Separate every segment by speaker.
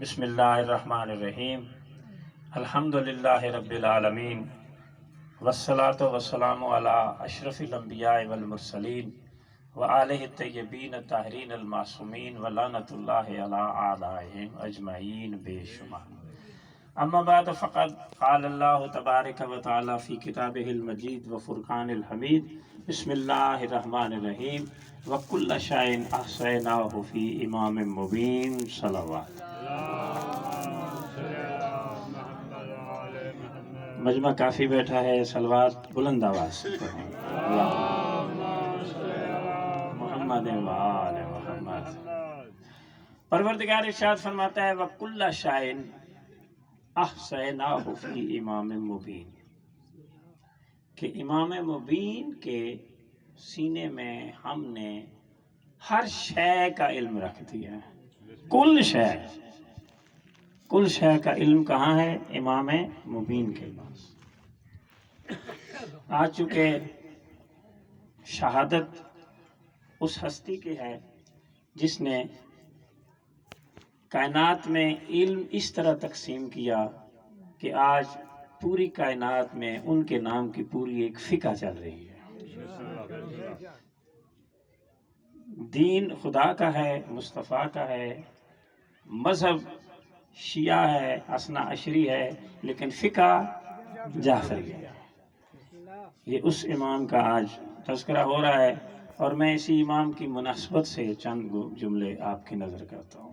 Speaker 1: بسم اللہ الرحمن الرحیم الحمدللہ رب العالمین والصلاة والسلام علی اشرف الانبیاء والمرسلین وآلہ الطیبین الطاہرین المعصومین ولعنۃ اللہ علی اعدائہم اجمعین بے شمار۔ اما بعد فقد قال اللہ تبارک و تعالی فی کتابہ المجید و فرقان الحمید بسم اللہ الرحمن الرحیم وکل شیء احصیناہ فی امام مبین صلوات۔ مجمع کافی بیٹھا ہے، صلوات بلند آواز سے پڑھیں۔ محمد و آل محمد۔ پروردگار ارشاد فرماتا ہے وَكُلَّ شَيْءٍ أَحْصَيْنَاهُ فِي إِمَامٍ مُبِينٍ، کہ امام مبین کے سینے میں ہم نے ہر شے کا علم رکھ دیا ہے۔ کل شے کا علم کہاں ہے؟ امام مبین کے پاس۔ آج چونکہ شہادت اس ہستی کی ہے جس نے کائنات میں علم اس طرح تقسیم کیا کہ آج پوری کائنات میں ان کے نام کی پوری ایک فقہ چل رہی ہے۔ دین خدا کا ہے، مصطفیٰ کا ہے، مذہب شیعہ ہے، اثنا عشری ہے، لیکن فقہ جعفری ہے۔ یہ اس امام کا آج تذکرہ ہو رہا ہے اور میں اسی امام کی مناسبت سے چند جملے آپ کی نظر کرتا ہوں۔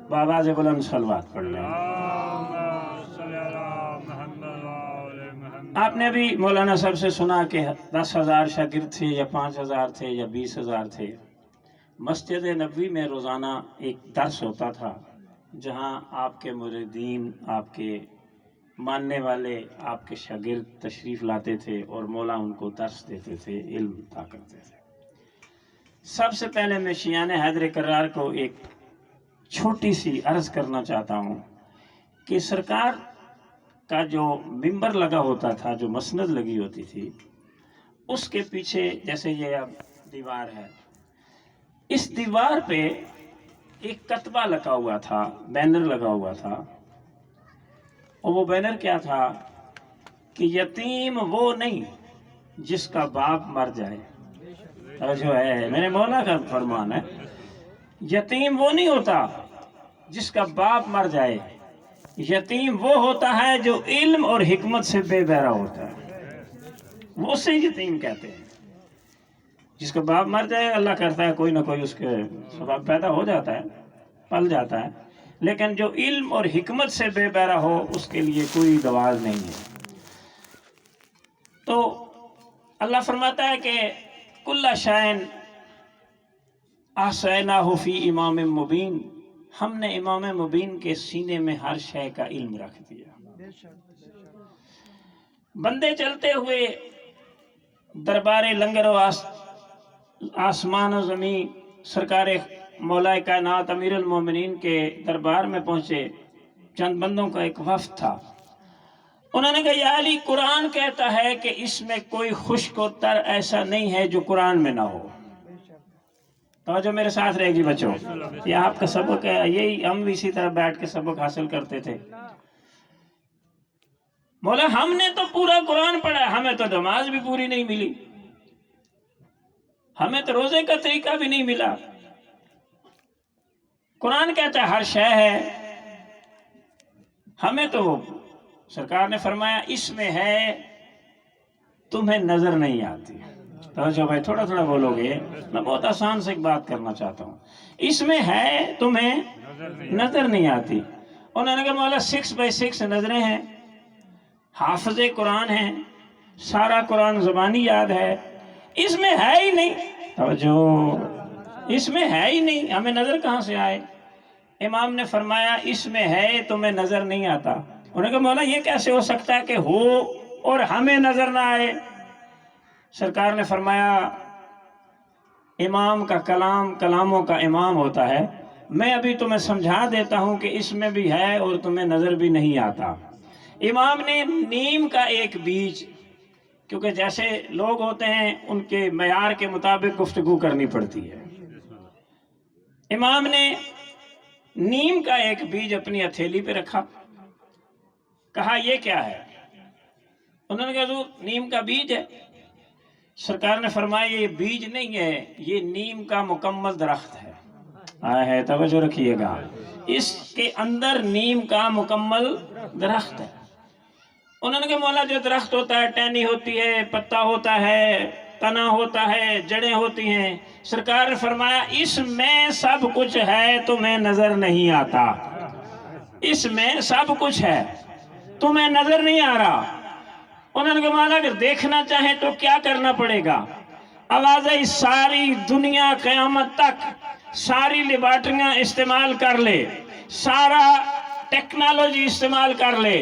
Speaker 1: بآواز بلند صلوات پڑھ لیں۔ آپ نے بھی مولانا صاحب سے سنا کہ 10,000 شاگرد تھے یا 5,000 تھے یا 20,000 تھے۔ مسجد نبوی میں روزانہ ایک درس ہوتا تھا جہاں آپ کے مریدین، آپ کے ماننے والے، آپ کے شاگرد تشریف لاتے تھے اور مولا ان کو درس دیتے تھے، علم عطا کرتے تھے۔ سب سے پہلے میں شیعان حیدر کرار کو ایک چھوٹی سی عرض کرنا چاہتا ہوں کہ سرکار کا جو ممبر لگا ہوتا تھا، جو مسند لگی ہوتی تھی، اس کے پیچھے جیسے یہ اب دیوار ہے، اس دیوار پہ ایک کتبہ لگا ہوا تھا، بینر لگا ہوا تھا، اور وہ بینر کیا تھا کہ یتیم وہ نہیں جس کا باپ مر جائے۔ جو ہے میرے مولا کا فرمان ہے، یتیم وہ نہیں ہوتا جس کا باپ مر جائے، یتیم وہ ہوتا ہے جو علم اور حکمت سے بے بہرا ہوتا ہے، وہ اسے یتیم کہتے ہیں۔ جس کا باپ مر جائے، اللہ کرتا ہے کوئی نہ کوئی اس کے سبب پیدا ہو جاتا ہے، پل جاتا ہے، لیکن جو علم اور حکمت سے بے بہرا ہو اس کے لیے کوئی دواز نہیں ہے۔ تو اللہ فرماتا ہے کہ کل شیء احصیناہ فی امام مبین، ہم نے امام مبین کے سینے میں ہر شے کا علم رکھ دیا۔ بندے چلتے ہوئے دربار لنگر و آسمان و زمین سرکار مولا کائنات امیر المومنین کے دربار میں پہنچے۔ چند بندوں کا ایک وفد تھا، انہوں نے کہا یا علی، قرآن کہتا ہے کہ اس میں کوئی خشک و تر ایسا نہیں ہے جو قرآن میں نہ ہو۔ توجہ میرے ساتھ رہے گی بچوں، یہ آپ کا سبق ہے، یہی ہم بھی اسی طرح بیٹھ کے سبق حاصل کرتے تھے۔ مولا ہم نے تو پورا قرآن پڑھا، ہمیں تو نماز بھی پوری نہیں ملی، ہمیں تو روزے کا طریقہ بھی نہیں ملا۔ قرآن کہتا ہے ہر شے ہے، ہمیں تو سرکار نے فرمایا اس میں ہے، تمہیں نظر نہیں آتی۔ توجہ بھائی، تھوڑا تھوڑا بولو گے، میں بہت آسان سے ایک بات کرنا چاہتا ہوں، اس میں ہے، تمہیں نظر نہیں آتی۔ انہوں نے کہا مولا 6x6 نظریں ہیں، حافظ قرآن ہیں، سارا قرآن زبانی یاد ہے، اس میں ہے ہی نہیں۔ توجہ، اس میں ہے ہی نہیں، ہمیں نظر کہاں سے آئے؟ امام نے فرمایا اس میں ہے، تمہیں نظر نہیں آتا۔ انہوں نے کہا مولا یہ کیسے ہو سکتا ہے کہ ہو اور ہمیں نظر نہ آئے؟ سرکار نے فرمایا امام کا کلام کلاموں کا امام ہوتا ہے، میں ابھی تمہیں سمجھا دیتا ہوں کہ اس میں بھی ہے اور تمہیں نظر بھی نہیں آتا۔ امام نے نیم کا ایک بیج، کیونکہ جیسے لوگ ہوتے ہیں ان کے معیار کے مطابق گفتگو کرنی پڑتی ہے، امام نے नीम का एक बीज अपनी हथेली पे रखा, कहा ये क्या है? उन्होंने कहा हुजूर नीम का बीज है। सरकार ने फरमाया ये बीज नहीं है, ये नीम का मुकम्मल दरख्त है। आया है, तवज्जो रखिएगा, इसके अंदर नीम का मुकम्मल दरख्त है। उन्होंने कहा मौला जो दरख्त होता है, टहनी होती है, पत्ता होता है, तना होता है, जड़ें होती हैं। सरकार ने फरमाया इसमें सब कुछ है, तुम्हें नजर नहीं आता। इसमें सब कुछ है, तुम्हें नजर नहीं आ रहा। उन्होंने कहा मौला अगर देखना चाहे तो क्या करना पड़ेगा? आवाज़ सारी दुनिया क़यामत तक सारी लेबॉर्टरियां इस्तेमाल कर ले, सारा टेक्नोलॉजी इस्तेमाल कर ले,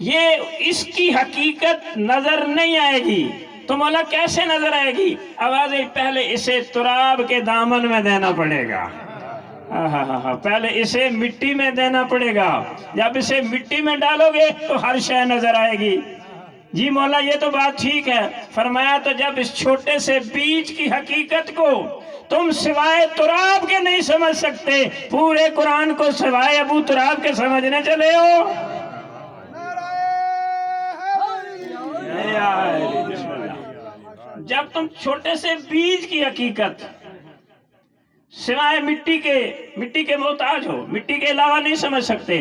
Speaker 1: ये इसकी हकीकत नजर नहीं आएगी। तो मौला कैसे नजर आएगी? आवाज़ पहले इसे तुराब के दामन में देना पड़ेगा। पहले इसे मिट्टी में देना पड़ेगा। जब इसे मिट्टी में डालोगे तो हर शय नजर आएगी। जी मौला ये तो बात ठीक है। फरमाया तो जब इस छोटे से बीज की हकीकत को तुम सिवाय तुराब के नहीं समझ सकते, पूरे कुरान को सिवाय अबू तुराब के समझने चले हो। जब तुम छोटे से बीज की हकीकत सिवाय मिट्टी के मोहताज हो, मिट्टी के अलावा नहीं समझ सकते,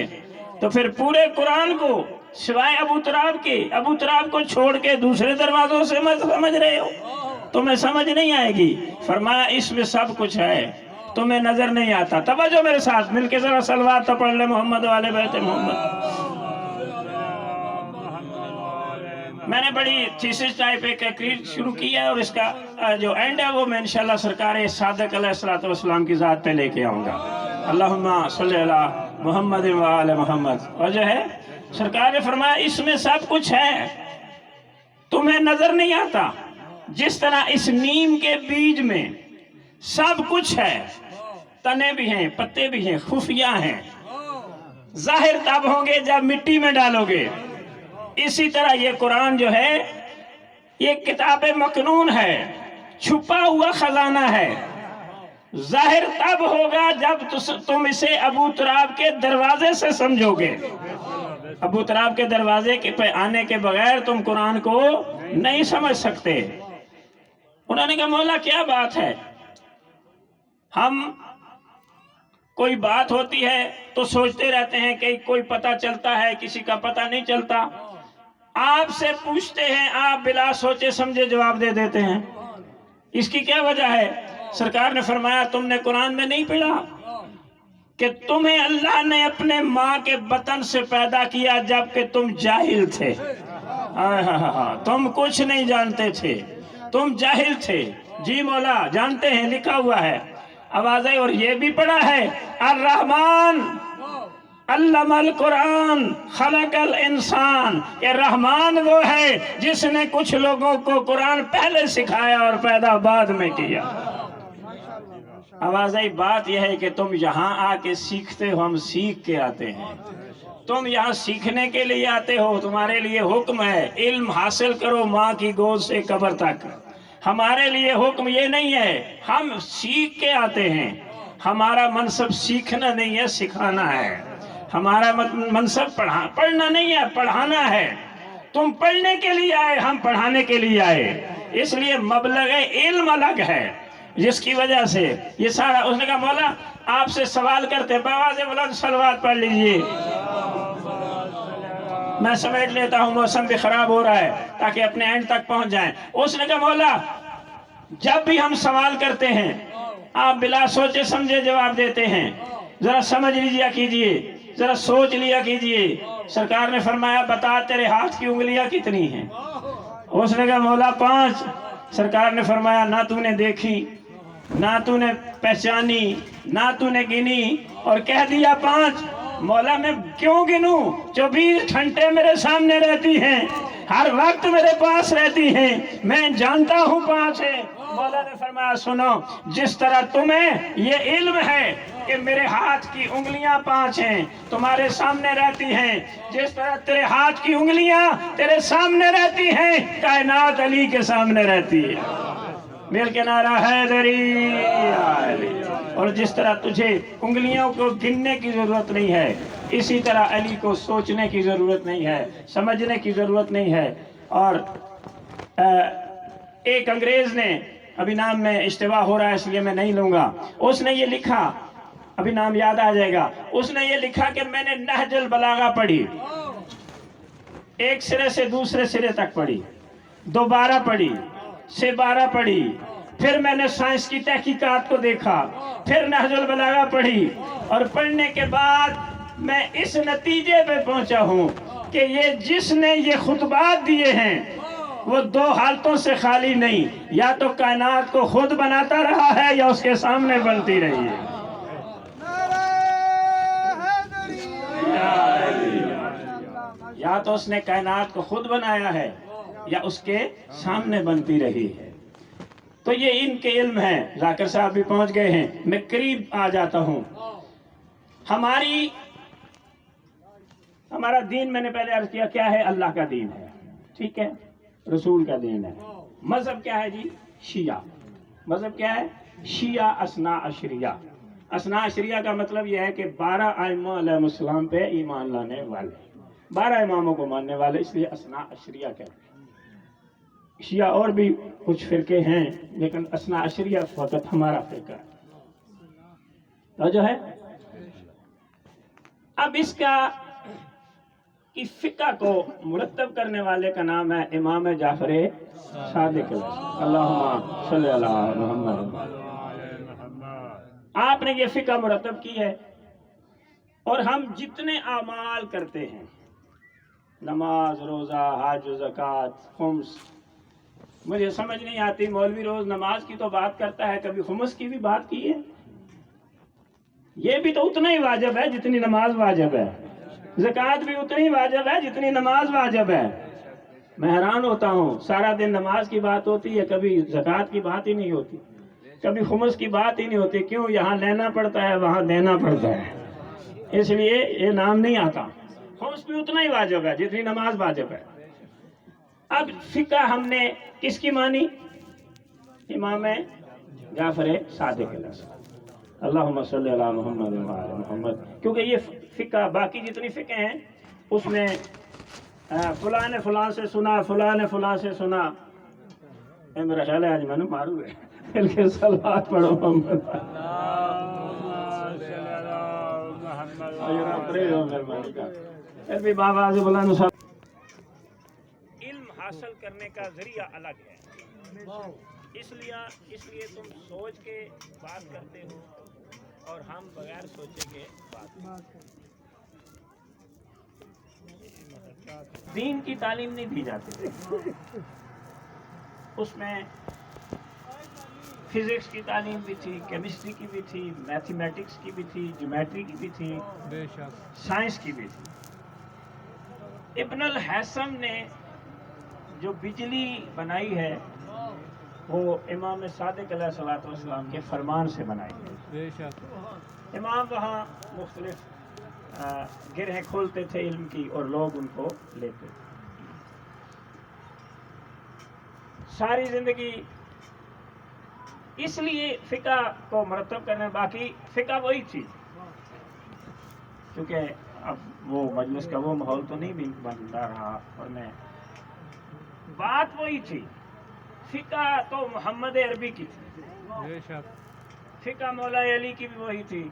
Speaker 1: तो फिर पूरे कुरान को सिवाय अबू तुराब को छोड़ के दूसरे दरवाजों से मत समझ रहे हो, तुम्हें समझ नहीं आएगी। फरमाया इसमें सब कुछ है, तुम्हें नजर नहीं आता। तवज्जो मेरे साथ मिलके जरा सलवात तो पढ़ ले मोहम्मद वाले बैते मोहम्मद। मैंने बड़ी थीसिस टाइप एक तकरीर शुरू की है और इसका जो एंड है वो मैं इंशाल्लाह सरकार सादिक अलैहिस्सलातु वस्सलाम की ज़ात पे लेके आऊँगा। अल्लाहुम्मा सल्ली अला मुहम्मद व आले मोहम्मद। और जो है सरकार ने फरमाया इसमें सब कुछ है, तुम्हें नजर नहीं आता। जिस तरह इस नीम के बीज में सब कुछ है, तने भी हैं, पत्ते भी हैं, खुफिया हैं, जाहिर तब होंगे जब मिट्टी में डालोगे। इसी तरह ये कुरान जो है ये किताब मकनून है, छुपा हुआ खजाना है। जाहिर तब होगा जब तुम इसे अबू तुराब के दरवाजे से समझोगे। अबू तुराब के दरवाजे के पे आने के बगैर तुम कुरान को नहीं समझ सकते। उन्होंने कहा मौला क्या बात है? हम कोई बात होती है तो सोचते रहते हैं कि कोई पता चलता है, किसी का पता नहीं चलता। आपसे पूछते हैं, आप बिला सोचे समझे जवाब दे देते हैं। इसकी क्या वजह है? सरकार ने फरमाया तुमने कुरान में नहीं पढ़ा कि तुम्हें अल्लाह ने अपने माँ के बतन से पैदा किया जबकि तुम जाहिल थे। तुम कुछ नहीं जानते थे, तुम जाहिल थे। जी मौला जानते हैं, लिखा हुआ है। आवाज़ है और ये भी पढ़ा है अर्रहमान अल्लमल कुरान खलकल इंसान। ये रहमान वो है जिसने कुछ लोगों को कुरान पहले सिखाया और पैदा बाद में किया। आवाज़ आई बात यह है कि तुम यहाँ आके सीखते हो, हम सीख के आते हैं। तुम यहाँ सीखने के लिए आते हो, तुम्हारे लिए हुक्म है इल्म हासिल करो माँ की गोद से कब्र तक। हमारे लिए हुक्म ये नहीं है, हम सीख के आते हैं। हमारा मनसब सीखना नहीं है, सिखाना है। हमारा मनसब पढ़ना नहीं है, पढ़ाना है। तुम पढ़ने के लिए आए, हम पढ़ाने के लिए आए। इसलिए मबलग इल्म अलग है, जिसकी वजह से ये सारा। उसने कहा मौला आपसे सवाल करते, बाबा से बोला सलवात पढ़ लीजिए। मैं समेट लेता हूँ, मौसम भी खराब हो रहा है, ताकि अपने एंड तक पहुंच जाएं। उसने कहा मौला जब भी हम सवाल करते हैं आप बिला सोचे समझे जवाब देते हैं, जरा समझ लीजिए कीजिए, जरा सोच लिया कीजिए। सरकार ने फरमाया बता तेरे हाथ की उंगलियां कितनी हैं? उसने कहा मौला 5। सरकार ने फरमाया ना तूने देखी, ना तूने पहचानी, ना तूने गिनी और कह दिया 5। मौला मैं क्यों गिनूं? 24 घंटे मेरे सामने रहती हैं, हर वक्त मेरे पास रहती हैं, मैं जानता हूँ 5 है। मौला ने फरमाया सुनो, जिस तरह तुम्हें ये इल्म है कि मेरे हाथ की उंगलियां 5 हैं, तुम्हारे सामने रहती हैं, जिस तरह तेरे हाथ की उंगलियां तेरे सामने रहती हैं, कायनात अली के सामने रहती है। مل کے نعرہ حیدری اور جس طرح تجھے انگلیوں کو گننے کی ضرورت نہیں ہے اسی طرح علی کو سوچنے کی ضرورت نہیں ہے سمجھنے کی ضرورت نہیں ہے اور ایک انگریز نے ابھی نام میں اشتباہ ہو رہا ہے اس لیے میں نہیں لوں گا اس نے یہ لکھا ابھی نام یاد آ جائے گا اس نے یہ لکھا کہ میں نے نہج البلاغہ پڑھی ایک سرے سے دوسرے سرے تک پڑھی دوبارہ پڑھی سے 12 پڑھی پھر میں نے سائنس کی تحقیقات کو دیکھا پھر نہج البلاغہ پڑھی اور پڑھنے کے بعد میں اس نتیجے پہ پہنچا ہوں کہ یہ جس نے یہ خطبات دیے ہیں وہ 2 حالتوں سے خالی نہیں یا تو کائنات کو خود بناتا رہا ہے یا اس کے سامنے بنتی رہی ہے یا تو اس نے کائنات کو خود بنایا ہے یا اس کے سامنے بنتی رہی ہے تو یہ ان کے علم ہے ذاکر صاحب بھی پہنچ گئے ہیں میں قریب آ جاتا ہوں ہمارا دین میں نے پہلے عرض کیا کیا ہے اللہ کا دین ہے ٹھیک ہے رسول کا دین ہے مذہب کیا ہے جی شیعہ مذہب کیا ہے شیعہ اثنا عشریہ اثنا عشریہ کا مطلب یہ ہے کہ 12 ائمہ علیہ السلام پہ ایمان لانے والے 12 اماموں کو ماننے والے اس لیے اثنا عشریہ کہتے ہیں شیعہ اور بھی کچھ فرقے ہیں لیکن اثنا عشریہ فقط ہمارا فرقہ ہے تو جو ہے اب اس کا کی فقہ کو مرتب کرنے والے کا نام ہے امام جعفر صادق اللہم صلی اللہ محمد آپ نے یہ فقہ مرتب کی ہے اور ہم جتنے اعمال کرتے ہیں نماز روزہ حج زکوٰۃ خمس مجھے سمجھ نہیں آتی مولوی روز نماز کی تو بات کرتا ہے کبھی خمس کی بھی بات کی ہے یہ بھی تو اتنا ہی واجب ہے جتنی نماز واجب ہے زکوٰۃ بھی اتنی واجب ہے جتنی نماز واجب ہے میں حیران ہوتا ہوں سارا دن نماز کی بات ہوتی ہے کبھی زکوٰۃ کی بات ہی نہیں ہوتی کبھی خمس کی بات ہی نہیں ہوتی کیوں یہاں لینا پڑتا ہے وہاں دینا پڑتا ہے اس لیے یہ نام نہیں آتا خمس بھی اتنا ہی واجب ہے جتنی نماز واجب ہے اب فقہ ہم نے کس کی مانی امام جعفر صادق اللہم صلی اللہ محمد وعلی محمد کیونکہ یہ فقہ باقی جتنی فقہ ہیں اس میں فلاں نے فلاں سے سنا فلاں نے فلاں سے سنا میرا خیال ہے آج میں نے مارو ہے بلکہ صلوات پڑھو محمد پھر بھی بابا سے بلند صاحب علم حاصل کرنے کا ذریعہ الگ ہے اس لیے تم سوچ کے بات کرتے ہو اور ہم بغیر سوچے کے بات کرتے دین کی تعلیم نہیں دی جاتی اس میں فزکس کی تعلیم بھی تھی کیمسٹری کی بھی تھی میتھمیٹکس کی بھی تھی جیومیٹری کی بھی تھی سائنس کی بھی تھی ابن الحسم نے جو بجلی بنائی ہے وہ امام صادق علیہ الصلوۃ والسلام کے فرمان سے بنائی ہے امام وہاں مختلف گرہیں کھولتے تھے علم کی اور لوگ ان کو لیتے تھے ساری زندگی اس لیے فقہ کو مرتب کرنے باقی فقہ وہی تھی کیونکہ اب وہ مجلس کا وہ ماحول تو نہیں بنتا رہا اور میں بات وہی تھی فقہ تو محمد عربی کی تھی فقہ مولا علی کی بھی وہی تھی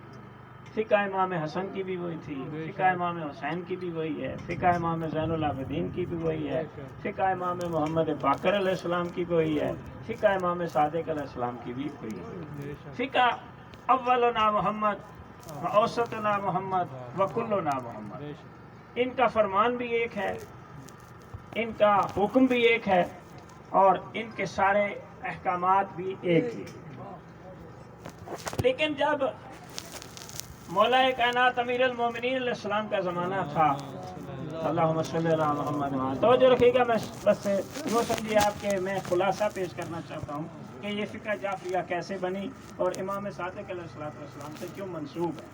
Speaker 1: فقہ امام حسن کی بھی وہی تھی فقہ امام حسین کی بھی وہی ہے فقہ امام زین العابدین کی بھی وہی ہے فقہ امام محمد باقر علیہ السلام کی بھی وہی ہے فقہ امام صادق علیہ السلام کی بھی وہی ہے فقہ اولنا محمد و اوسطنا محمد و کلنا محمد ان کا فرمان بھی ایک ہے ان کا حکم بھی ایک ہے اور ان کے سارے احکامات بھی ایک ہی لیکن جب مولا کائنات امیر المومنین علیہ السلام کا زمانہ تھا اللہم صلی اللہ محمد توجہ رکھیے گا میں بس وہ سمجھیے آپ کے میں خلاصہ پیش کرنا چاہتا ہوں کہ یہ فقہ جعفریہ کیسے بنی اور امام صادق علیہ السلام سے کیوں منسوب ہے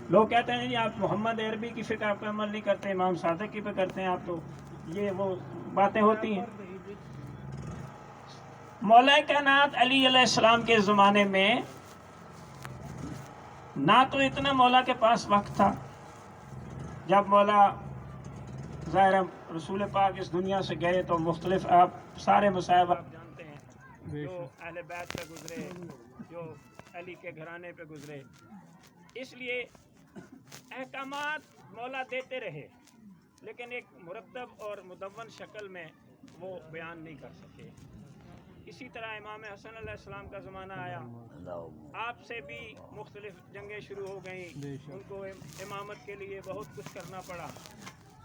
Speaker 1: لوگ کہتے ہیں جی آپ محمد عربی کی فقہ پہ عمل نہیں کرتے امام صادق کی پہ کرتے ہیں آپ تو یہ وہ باتیں ہوتی ہیں मौला कायनात अली अलैहिस्सलाम के ज़माने में ना तो इतना मौला के पास वक्त था। जब मौला ज़ाहिर रसूल पाक इस दुनिया से गए तो मुख्तलिफ आप सारे मसाइब आप जानते हैं, जो अहले बैत पे गुजरे, जो अली के घराने पे गुजरे। इसलिए अहकामात मौला देते रहे, लेकिन एक मुरतब और मुदव्वन शक्ल में वो बयान नहीं कर सके। इसी तरह इमाम हसन अलैहिस्सलाम का ज़माना आया, आपसे भी मुख्तलिफ जंगें शुरू हो गईं, उनको इमामत के लिए बहुत कुछ करना पड़ा।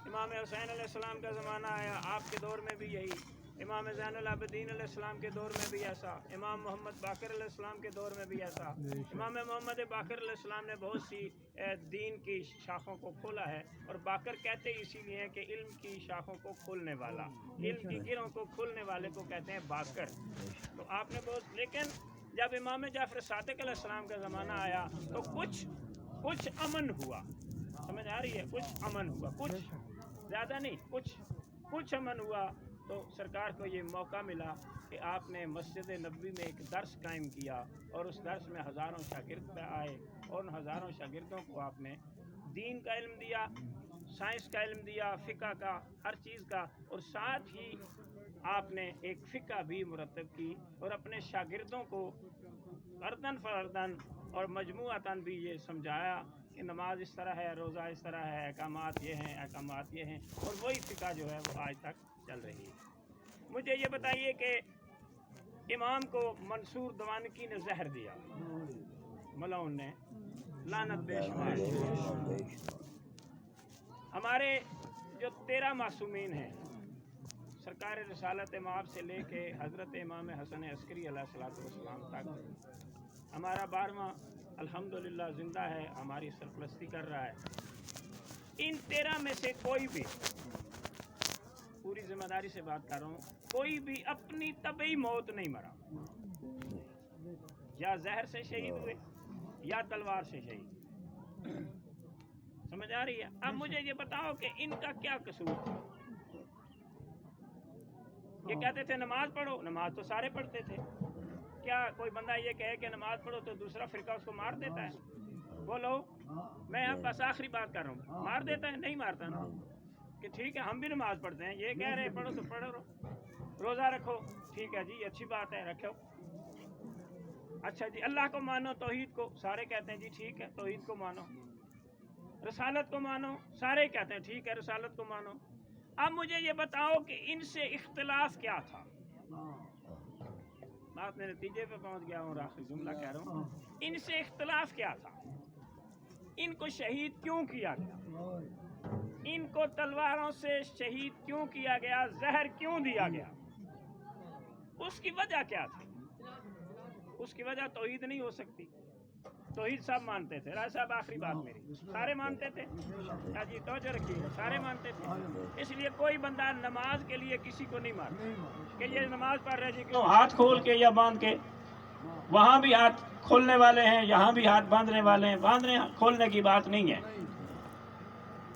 Speaker 1: इमाम हुसैन अलैहिस्सलाम का ज़माना आया, आपके दौर में भी यही, इमाम ज़ैनुल आबिदीन अलैहिस्सलाम के दौर में भी ऐसा, इमाम मोहम्मद बाकर अलैहिस्सलाम के दौर में भी ऐसा। इमाम मोहम्मद बाकर अलैहिस्सलाम ने बहुत सी दीन की शाखों को खोला है, और बाकर कहते इसीलिए हैं कि इल्म की शाखों को खोलने वाला, इल्म की गिरों को खोलने वाले को कहते हैं बाकर। तो आपने बहुत, लेकिन जब इमाम जाफर सादिक अलैहिस्सलाम का ज़माना आया तो कुछ अमन हुआ, समझ आ रही है, कुछ अमन हुआ, कुछ ज़्यादा नहीं, कुछ अमन हुआ। तो सरकार को ये मौका मिला कि आपने मस्जिद नबवी में एक दर्स कायम किया, और उस दर्स में हज़ारों शागिर्द आए, और उन हज़ारों शागिर्दों को आपने दीन का इल्म दिया, साइंस का इल्म दिया, फ़िक़्ह का, हर चीज़ का, और साथ ही आपने एक फ़िक़्ह भी मुरतब की, और अपने शागिर्दों को फर्दन फ़र्दन और मजमूअतन भी ये समझाया कि नमाज इस तरह है, रोज़ा इस तरह है, अहकामात ये हैं, अहकामात ये हैं, और वही फ़िक़्ह जो है वो आज तक चल रही है। मुझे ये बताइए कि इमाम को मंसूर दवानकी ने जहर दिया, मलाउन ने, लानत बेशुमार। हमारे जो 13 मासूमीन हैं, सरकार रिसालत माब से लेके हज़रत इमाम हसन अस्करी अलैहिस्सलाम तक, हमारा 12वां अल्हम्दुलिल्लाह ज़िंदा है, हमारी सरपरस्ती कर रहा है। इन 13 में से कोई भी, पूरी जिम्मेदारी से बात कर रहा हूँ, कोई भी अपनी तबई मौत नहीं मरा, या जहर से शहीद हुए या तलवार से शहीद। समझ आ रही है? अब मुझे ये बताओ कि इनका क्या कसूर था? ये कहते थे नमाज पढ़ो, नमाज तो सारे पढ़ते थे। क्या कोई बंदा ये कहे कि नमाज पढ़ो तो दूसरा फिरका उसको मार देता है? बोलो, मैं अब बस आखिरी बात कर रहा हूँ, मार देता है? नहीं मारता ना, कि ठीक है हम भी नमाज पढ़ते हैं, ये कह रहे हैं पढ़ो तो पढ़ो, रोज़ा रखो, ठीक है जी, अच्छी बात है, रखो। अच्छा जी, अल्लाह को मानो, तौहीद को, सारे कहते हैं जी ठीक है, तौहीद को मानो। रसालत को मानो, सारे कहते हैं ठीक है, रसालत को मानो। अब मुझे ये बताओ कि इनसे इख्तिलाफ क्या था? बात में नतीजे पे पहुंच गया हूँ, आखिरी जुमला कह रहा हूँ, इनसे इख्तिलाफ क्या था? इनको शहीद क्यों किया गया? इनको तलवारों से शहीद क्यों किया गया? जहर क्यों दिया गया? उसकी वजह क्या थी? उसकी वजह तौहीद नहीं हो सकती। तौहीद सब मानते थे। राय साहब आखिरी बात मेरी, सारे मानते थे। क्या जी तवज्जो रखिए, सारे मानते थे। इसलिए कोई बंदा नमाज के लिए किसी को नहीं मानता कि ये नमाज पढ़ रहे जी, क्यों हाथ खोल के या बांध के। वहाँ भी हाथ खोलने वाले हैं, यहाँ भी हाथ बांधने वाले हैं। बांधने खोलने की बात नहीं है।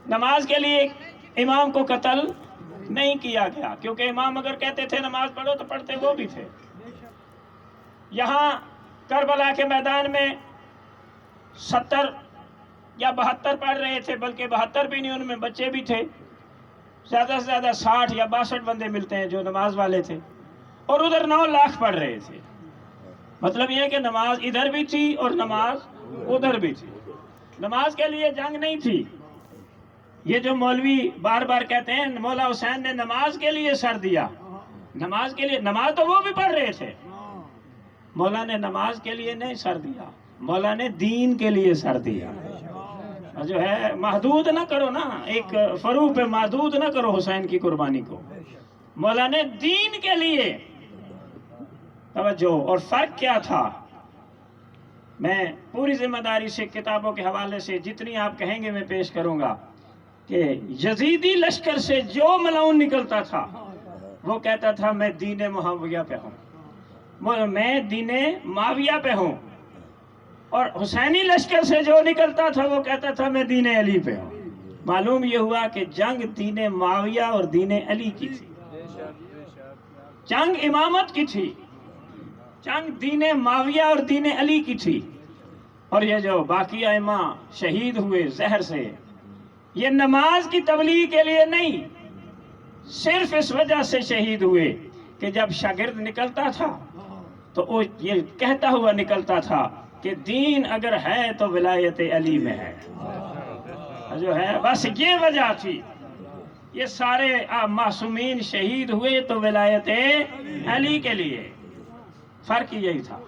Speaker 1: नमाज के लिए इमाम को कत्ल नहीं किया गया, क्योंकि इमाम अगर कहते थे नमाज पढ़ो तो पढ़ते वो भी थे। यहाँ करबला के मैदान में 70 या 72 पढ़ रहे थे, बल्कि 72 भी नहीं, उनमें बच्चे भी थे। ज़्यादा से ज़्यादा 60 या 62 बंदे मिलते हैं जो नमाज वाले थे, और उधर 9 लाख पढ़ रहे थे। मतलब यह कि नमाज इधर भी थी और नमाज उधर भी थी। नमाज के लिए जंग नहीं थी। ये जो मौलवी बार बार कहते हैं मौला हुसैन ने नमाज के लिए सर दिया, नमाज के लिए, नमाज तो वो भी पढ़ रहे थे। मौला ने नमाज के लिए नहीं सर दिया, मौला ने दीन के लिए सर दिया। जो है महदूद ना करो ना, एक फरूक पे महदूद ना करो हुसैन की कुर्बानी को। मौला ने दीन के लिए तवज्जो। और फर्क क्या था? मैं पूरी जिम्मेदारी से किताबों के हवाले से जितनी आप कहेंगे मैं पेश करूंगा कि यजीदी लश्कर से जो मलाउन निकलता था वो कहता था मैं दीन मुआविया पे हूँ, मैं दीन माविया पे हूँ। और हुसैनी लश्कर से जो निकलता था वो कहता था मैं दीन अली पे हूँ। मालूम ये हुआ कि जंग दीन माविया और दीन अली की थी, जंग इमामत की थी। जंग दीन माविया और दीन अली की थी। और ये जो बाकी आइमा शहीद हुए जहर से, ये नमाज की तबलीग के लिए नहीं, सिर्फ इस वजह से शहीद हुए कि जब शागिर्द निकलता था तो वो ये कहता हुआ निकलता था कि दीन अगर है तो विलायत अली में है, जो है बस ये वजह थी। ये सारे मासूमीन शहीद हुए तो विलायत अली के लिए, फर्क यही था।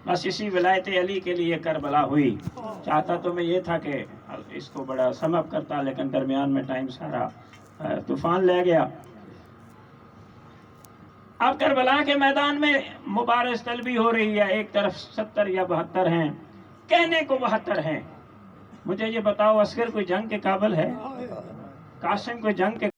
Speaker 1: बस इसी विलायत अली के लिए करबला हुई। चाहता तो मैं ये था कि इसको बड़ा समअप करता, लेकिन दरमियान में टाइम सारा तूफान ले गया। अब करबला के मैदान में मुबारज़ तलबी हो रही है। एक तरफ 70 या 72 हैं, कहने को 72 हैं। मुझे ये बताओ, असगर कोई जंग के काबिल है? कासिम कोई जंग के